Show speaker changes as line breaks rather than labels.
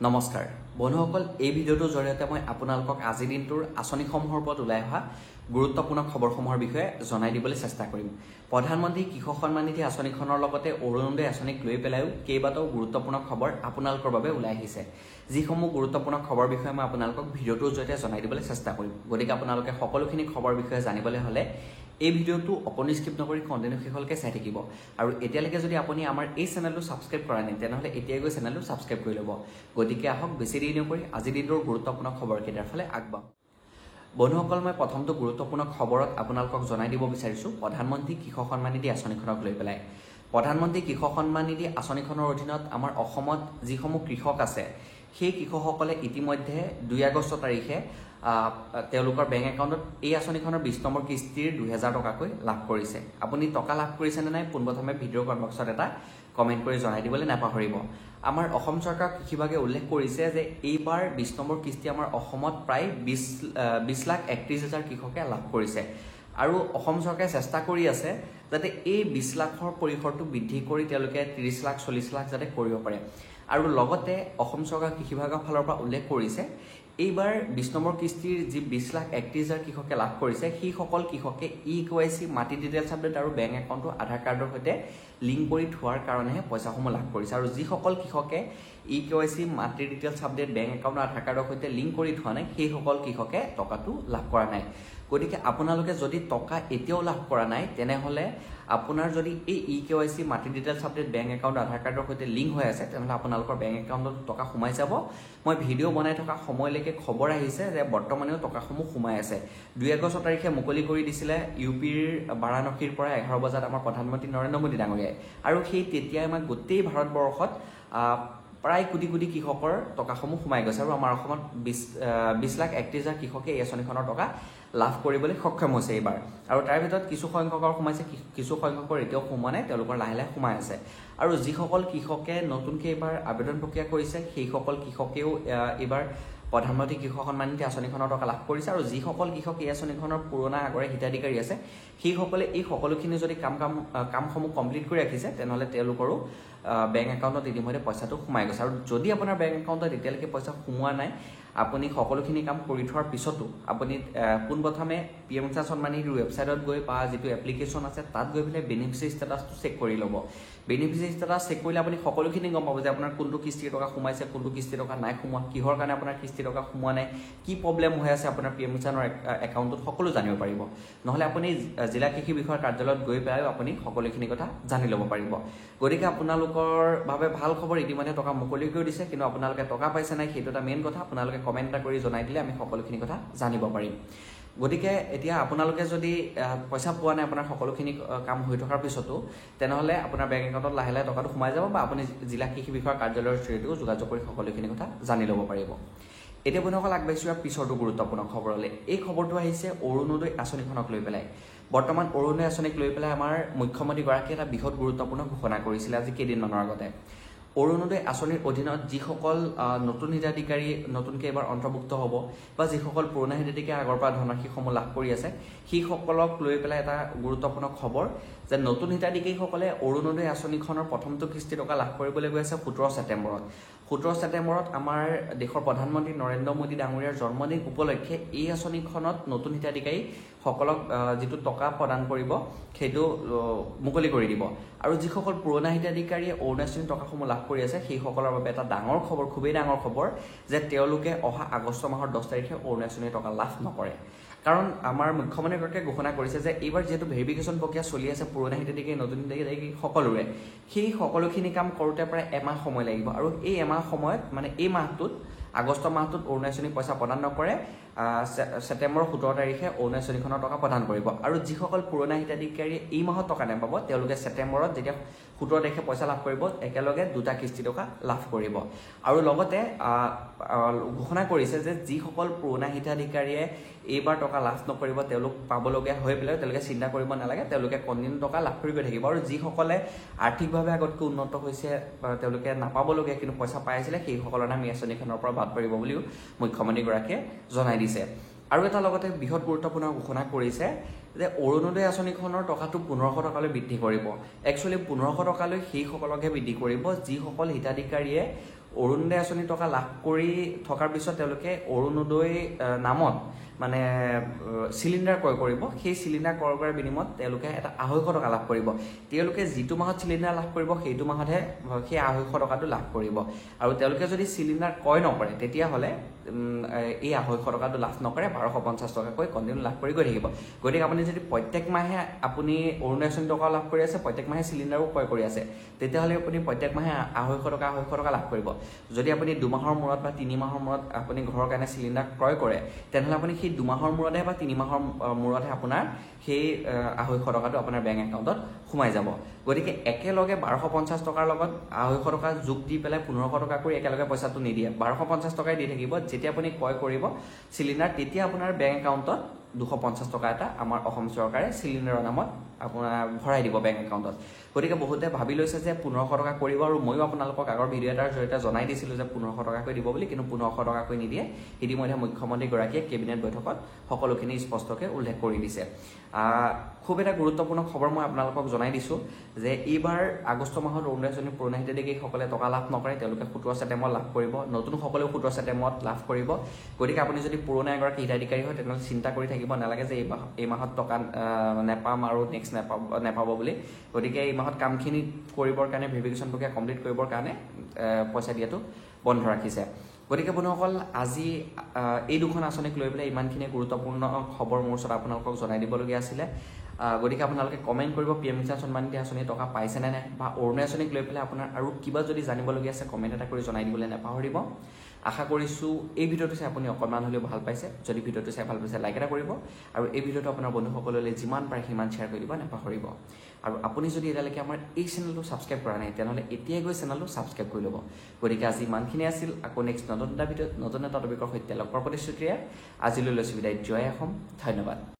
নমস্কাৰ বন্ধুসকল এই ভিডিঅ'টোৰ জৰিয়তে মই আপোনালোকক আজি দিনটোৰ আঁচনিসমূহৰ ওপৰত ওলাই অহা গুৰুত্বপূৰ্ণ খবৰসমূহৰ বিষয়ে জনাই দিবলৈ চেষ্টা কৰিম। প্ৰধানমন্ত্ৰী কৃষক সন্মান নিধি আঁচনিখনৰ লগতে অৰুণোদয় আঁচনিক লৈ পেলাইও কেইবাটাও গুৰুত্বপূৰ্ণ খবৰ আপোনালোকৰ বাবে ওলাই আহিছে। যিসমূহ গুৰুত্বপূৰ্ণ খবৰ বিষয়ে মই আপোনালোকক ভিডিঅ'টোৰ জৰিয়তে জনাই দিবলৈ চেষ্টা কৰিম। গতিকে আপোনালোকে সকলোখিনি খবৰ বিষয়ে জানিবলৈ হ'লে এই ভিডিঅ'টো অকণি স্কিপ নকৰি কণ্টিনিউ শেষলৈকে চাই থাকিব। আৰু এতিয়ালৈকে যদি আপুনি আমাৰ এই চেনেলটো ছাবস্ক্ৰাইব কৰা নাই তেনেহ'লে এতিয়াই গৈ চেনেলটো ছাবস্ক্ৰাইব কৰি ল'ব। গতিকে আহক বেছি দেৰি নকৰি আজিৰ দিনটোৰ গুৰুত্বপূৰ্ণ খবৰকেইটাৰ ফালে আগবাঢ়ো। বন্ধুসকল মই প্ৰথমটো গুৰুত্বপূৰ্ণ খবৰত আপোনালোকক জনাই দিব বিচাৰিছোঁ প্ৰধানমন্ত্ৰী কৃষক সন্মান নিধি আঁচনিখনক লৈ পেলাই। প্ৰধানমন্ত্ৰী কৃষক সন্মান নিধি আঁচনিখনৰ অধীনত আমাৰ অসমত যিসমূহ কৃষক আছে সেই কৃষকসকলে ইতিমধ্যে 2 আগষ্ট তাৰিখে তেওঁলোকৰ বেংক একাউণ্টত এই আঁচনিখনৰ 20 নম্বৰ কিস্তিৰ 2000 টকাকৈ লাভ কৰিছে। আপুনি টকা লাভ কৰিছেনে নাই পোনপ্ৰথমে ভিডিঅ'ৰ কমেণ্ট বক্সত এটা কমেণ্ট কৰি জনাই দিবলৈ নাপাহৰিব। আমাৰ অসম চৰকাৰ কৃষি বিভাগে উল্লেখ কৰিছে যে এইবাৰ 20 নম্বৰ কিস্তি আমাৰ অসমত প্ৰায় 20,31,000 কৃষকে লাভ কৰিছে। আৰু অসম চৰকাৰে চেষ্টা কৰি আছে যাতে এই 20 লাখৰ পৰিসৰটো বৃদ্ধি কৰি তেওঁলোকে 30 লাখ 40 লাখ যাতে কৰিব পাৰে। আৰু লগতে অসম চৰকাৰ কৃষি বিভাগৰ ফালৰ পৰা উল্লেখ কৰিছে এইবাৰ 20 নম্বৰ কিস্তিৰ যি 20,31,000 কৃষকে লাভ কৰিছে সেইসকল কৃষকে EKYC মাটি ডিটেইলছ আপডেট আৰু বেংক একাউণ্টটো আধাৰ কাৰ্ডৰ সৈতে লিংক কৰি থোৱাৰ কাৰণেহে পইচাসমূহ লাভ কৰিছে। আৰু যিসকল কৃষকে EKYC মাটি ডিটেইলছ আপডেট বেংক একাউণ্ট আধাৰ কাৰ্ডৰ সৈতে লিংক কৰি থোৱা নাই সেইসকল কৃষকে টকাটো লাভ কৰা নাই। গতিকে আপোনালোকে যদি টকা এতিয়াও লাভ কৰা নাই তেনেহ'লে আপোনাৰ যদি এই EKYC মাটি ডিটেইলছ আপডেট বেংক একাউণ্ট আধাৰ কাৰ্ডৰ সৈতে লিংক হৈ আছে তেনেহ'লে আপোনালোকৰ বেংক একাউণ্টত টকা সোমাই যাব। মই ভিডিঅ' বনাই থকা সময়লৈকে খবৰ আহিছে যে বৰ্তমানেও টকাসমূহ সোমাই আছে। 2 আগষ্ট তাৰিখে মুকলি কৰি দিছিলে UPৰ বাৰাণসীৰ পৰা 11 বজাত আমাৰ প্ৰধানমন্ত্ৰী নৰেন্দ্ৰ মোদী ডাঙৰীয়াই। আৰু সেই তেতিয়াই আমাক গোটেই ভাৰতবৰ্ষত প্ৰায় কোটি কোটি কৃষকৰ টকাসমূহ সোমাই গৈছে। আৰু আমাৰ অসমত 20,31,000 কৃষকে এই আঁচনিখনৰ টকা লাভ কৰিবলৈ সক্ষম হৈছে এইবাৰ। আৰু তাৰ ভিতৰত কিছু সংখ্যকৰ সোমাইছে, কিছু সংখ্যকৰ এতিয়াও সোমোৱা নাই, তেওঁলোকৰ লাহে লাহে সোমাই আছে। আৰু যিসকল কৃষকে নতুনকৈ এইবাৰ আবেদন প্ৰক্ৰিয়া কৰিছে সেইসকল কৃষকেও এইবাৰ প্ৰধানমন্ত্ৰী কৃষক সন্মান নিধি আঁচনিখনৰ টকা লাভ কৰিছে। আৰু যিসকল কৃষক এই আঁচনিখনৰ পুৰণা আগৰে হিতাধিকাৰী আছে সেইসকলে এই সকলোখিনি যদি কামসমূহ কমপ্লিট কৰি ৰাখিছে তেনেহ'লে তেওঁলোকৰো বেংক একাউণ্টত ইতিমধ্যে পইচাটো সোমাই গৈছে। আৰু যদি আপোনাৰ বেংক একাউণ্টত এতিয়ালৈকে পইচা সোমোৱা নাই আপুনি সকলোখিনি কাম কৰি থোৱাৰ পিছতো আপুনি পোনপ্ৰথমে PM কিষাণ সন্মান নিধিৰ ৱেবছাইটত গৈ বা যিটো এপ্লিকেশ্যন আছে তাত গৈ পেলাই বেনিফিচিয়াৰী ষ্টেটাছটো চেক কৰি ল'ব। বেনিফিচিয়াৰী ষ্টেটাছ চেক কৰিলে আপুনি সকলোখিনি গম পাব যে আপোনাৰ কোনটো কিস্তিৰ টকা সোমাইছে, কোনটো কিস্তিৰ টকা নাই সোমোৱা, কিহৰ কাৰণে আপোনাৰ কিস্তিৰ টকা সোমোৱা নাই, কি প্ৰব্লেম হৈ আছে আপোনাৰ PM কিষাণৰ একাউণ্টত সকলো জানিব পাৰিব। নহ'লে আপুনি জিলা কৃষি বিষয়াৰ কাৰ্যালয়ত গৈ পেলাই আপুনি সকলোখিনি কথা জানি ল'ব পাৰিব। গতিকে আপোনালোকৰ বাবে ভাল খবৰ, ইতিমধ্যে টকা মুকলি কৰি দিছে, কিন্তু আপোনালোকে টকা পাইছে নাই সেইটো এটা মেইন কথা। আপোনালোকে কমেণ্ট এটা কৰি জনাই দিলে আমি সকলোখিনি কথা জানিব পাৰিম। গতিকে এতিয়া আপোনালোকে যদি পইচা পোৱা নাই আপোনাৰ সকলোখিনি কাম হৈ থকাৰ পিছতো তেনেহ'লে আপোনাৰ বেংক একাউণ্টত লাহে লাহে টকাটো সোমাই যাব বা আপুনি জিলা কৃষি বিষয়াৰ কাৰ্যালয়ৰ জৰিয়তেও যোগাযোগ কৰি সকলোখিনি কথা জানি ল'ব পাৰিব। এতিয়া বন্ধুসকল আগবাঢ়িছোঁ পিছৰটো গুৰুত্বপূৰ্ণ খবৰলৈ। এই খবৰটো আহিছে অৰুণোদয় আঁচনিখনক লৈ পেলাই। বৰ্তমান অৰুণোদয় আঁচনিক লৈ পেলাই আমাৰ মুখ্যমন্ত্ৰীগৰাকীয়ে এটা বৃহৎ গুৰুত্বপূৰ্ণ ঘোষণা কৰিছিলে আজি কেইদিনমানৰ আগতে। অৰুণোদয় আঁচনিৰ অধীনত যিসকল নতুন হিতাধিকাৰী নতুনকৈ এবাৰ অন্তৰ্ভুক্ত হ'ব বা যিসকল পুৰণা হিতাধিকাৰী আগৰ পৰা ধনৰাশিসমূহ লাভ কৰি আছে সেইসকলক লৈ পেলাই এটা গুৰুত্বপূৰ্ণ খবৰ যে নতুন হিতাধিকাৰীসকলে অৰুণোদয় আঁচনিখনৰ প্ৰথমটো কিস্তি টকা লাভ কৰিবলৈ গৈ আছে 17 ছেপ্টেম্বৰত। 17 ছেপ্টেম্বৰত আমাৰ দেশৰ প্ৰধানমন্ত্ৰী নৰেন্দ্ৰ মোদী ডাঙৰীয়াৰ জন্মদিন উপলক্ষে এই আঁচনিখনত নতুন হিতাধিকাৰীসকলক যিটো টকা প্ৰদান কৰিব সেইটো মুকলি কৰি দিব। আৰু যিসকল পুৰণা হিতাধিকাৰীয়ে অৰুণোদয় আঁচনিৰ টকাসমূহ লাভ কৰি আছে সেইসকলৰ বাবে এটা ডাঙৰ খবৰ, খুবেই ডাঙৰ খবৰ যে তেওঁলোকে অহা আগষ্ট মাহৰ 10 তাৰিখে অৰুণোদয় আঁচনিৰ টকা লাভ নকৰে। কাৰণ আমাৰ মুখ্যমন্ত্ৰীগৰাকীয়ে ঘোষণা কৰিছে যে এইবাৰ যিহেতু ভেৰিফিকেশ্যন প্ৰক্ৰিয়া চলি আছে পুৰণা হিতাধিকাৰী নতুন হিতাধিকাৰী সকলোৰে, সেই সকলোখিনি কাম কৰোঁতে প্ৰায় এমাহ সময় লাগিব। আৰু এই এমাহ সময়ত মানে এই মাহটোত আগষ্ট মাহটোত অৰুণোদয় আঁচনিৰ পইচা প্ৰদান নকৰে, ছেপ্টেম্বৰ 17 তাৰিখে অৰুণোদয় আঁচনিখনৰ টকা প্ৰদান কৰিব। আৰু যিসকল পুৰণা হিতাধিকাৰীয়ে এই মাহত টকা নাপাব তেওঁলোকে ছেপ্টেম্বৰত যেতিয়া 17 তাৰিখে পইচা লাভ কৰিব একেলগে 2টা কিস্তি টকা লাভ কৰিব। আৰু লগতে ঘোষণা কৰিছে যে যিসকল পুৰণা হিতাধিকাৰীয়ে এইবাৰ টকা লাভ নকৰিব তেওঁলোক পাবলগীয়া হৈ পেলাই তেওঁলোকে চিন্তা কৰিব নালাগে, তেওঁলোকে কণ্টিনিউ টকা লাভ কৰি গৈ থাকিব। আৰু যিসকলে আৰ্থিকভাৱে আগতকৈ উন্নত হৈছে তেওঁলোকে নাপাবলগীয়া কিন্তু পইচা পাই আছিলে সেইসকলৰ নাম এই আঁচনিখনৰ পৰা বাদ পৰিব বুলিও মুখ্যমন্ত্ৰীগৰাকীয়ে জনাই দিছে। আৰু এটা লগতে বৃহৎ গুৰুত্বপূৰ্ণ ঘোষণা কৰিছে যে অৰুণোদয় আঁচনিখনৰ টকাটো 1500 টকালৈ বৃদ্ধি কৰিব। একচুৱেলি 1500 টকালৈ সেইসকলকহে বৃদ্ধি কৰিব যিসকল হিতাধিকাৰীয়ে অৰুণোদয় আঁচনি টকা লাভ কৰি থকাৰ পিছত তেওঁলোকে অৰুণোদয় নামত মানে চিলিণ্ডাৰ ক্ৰয় কৰিব। সেই চিলিণ্ডাৰ ক্ৰয় কৰাৰ বিনিময়ত তেওঁলোকে এটা 250 টকা লাভ কৰিব। তেওঁলোকে যিটো মাহত চিলিণ্ডাৰ লাভ কৰিব সেইটো মাহতহে সেই 250 টকাটো লাভ কৰিব। আৰু তেওঁলোকে যদি চিলিণ্ডাৰ ক্ৰয় নকৰে তেতিয়াহ'লে এই 250 টকাটো লাভ নকৰে, 1250 টকাকৈ কণ্টিনিউ লাভ কৰি গৈ থাকিব। গতিকে আপুনি যদি প্ৰত্যেক মাহে আপুনি অৰুণোদয় আঁচনি টকা লাভ কৰি আছে, প্ৰত্যেক মাহে চিলিণ্ডাৰো ক্ৰয় কৰি আছে, তেতিয়াহ'লে আপুনি প্ৰত্যেক মাহে 250 টকা লাভ কৰিব। যদি আপুনি 2 মাহৰ মূৰত বা 3 মাহৰ মূৰত আপুনি ঘৰৰ কাৰণে চিলিণ্ডাৰ ক্ৰয় কৰে, তেনেহ'লে আপুনি সেই 2 মাহৰ মূৰতহে বা 3 মাহৰ মূৰতহে আপোনাৰ সেই 250 টকাটো আপোনাৰ বেংক একাউণ্টত সোমাই যাব। গতিকে একেলগে 1250 টকাৰ লগত 250 টকা যোগ দি পেলাই 1500 টকা কৰি একেলগে পইচাটো নিদিয়ে। 1250 টকাই দি থাকিব। যেতিয়া আপুনি ক্ৰয় কৰিব চিলিণ্ডাৰ, তেতিয়া আপোনাৰ বেংক একাউণ্টত 250 টকা এটা আমাৰ অসম চৰকাৰে চিলিণ্ডাৰৰ নামত আপোনাৰ ভৰাই দিব বেংক একাউণ্টত। গতিকে বহুতে ভাবি লৈছে যে 1500 টকা কৰিব, আৰু ময়ো আপোনালোকক আগৰ ভিডিঅ' এটাৰ জৰিয়তে জনাই দিছিলোঁ যে 1500 টকাকৈ দিব বুলি, কিন্তু 1500 টকাকৈ নিদিয়ে। ইতিমধ্যে মুখ্যমন্ত্ৰীগৰাকীয়ে কেবিনেট বৈঠকত সকলোখিনি স্পষ্টকৈ উল্লেখ কৰি দিছে। খুব এটা গুৰুত্বপূৰ্ণ খবৰ মই আপোনালোকক জনাই দিছোঁ যে এইবাৰ আগষ্ট মাহত অৰুণোদয় আঁচনি পুৰণা হিতাধিকাৰীসকলে টকা লাভ নকৰে, তেওঁলোকে 17 ছেপ্টেম্বৰত লাভ কৰিব। নতুনসকলেও 17 ছেপ্টেম্বৰত লাভ কৰিব। গতিকে আপুনি যদি পুৰণা এগৰাকী হিতাধিকাৰী হয় তেনেহ'লে চিন্তা কৰি থাকিব নালাগে যে এই মাহত টকা নেপাম আৰু নেক্সট নেপাব বুলি। গতিকে এই মাহত কামখিনি কৰিবৰ কাৰণে, ভেৰিফিকেশ্যন প্ৰক্ৰিয়া কমপ্লিট কৰিবৰ কাৰণে পইচা দিয়াটো বন্ধ ৰাখিছে। গতিকে বন্ধুসকল, আজি এই দুখন আঁচনিক লৈ পেলাই ইমানখিনি গুৰুত্বপূৰ্ণ খবৰ মোৰ ওচৰত আপোনালোকক জনাই দিবলগীয়া আছিলে। গতিকে আপোনালোকে কমেণ্ট কৰিব পি এম কিষাণ সন্মান নিধি আঁচনি টকা পাইছেনে নাই, বা অৰুণোদয় আঁচনিক লৈ পেলাই আপোনাৰ আৰু কিবা যদি জানিবলগীয়া আছে কমেণ্ট এটা কৰি জনাই দিবলৈ নাপাহৰিব। আশা কৰিছোঁ এই ভিডিঅ'টো চাই আপুনি অকণমান হ'লেও ভাল পাইছে। যদি ভিডিঅ'টো চাই ভাল পাইছে লাইক এটা কৰিব, আৰু এই ভিডিঅ'টো আপোনাৰ বন্ধুসকললৈ যিমান পাৰে সিমান শ্বেয়াৰ কৰি দিব নাপাহৰিব। আৰু আপুনি যদি এতিয়ালৈকে আমাৰ এই চেনেলটো ছাবস্ক্ৰাইব কৰা নাই তেনেহ'লে এতিয়াই গৈ চেনেলটো ছাবস্ক্ৰাইব কৰি ল'ব। গতিকে আজি ইমানখিনি আছিল। আকৌ নেক্সট নতুন এটা ভিডিঅ'ত নতুন এটা টপিকৰ সৈতে লগ পোৱাৰ প্ৰতিশ্ৰুতিৰে আজিলৈ লৈছোঁ বিদায়। জয় অসম, ধন্যবাদ।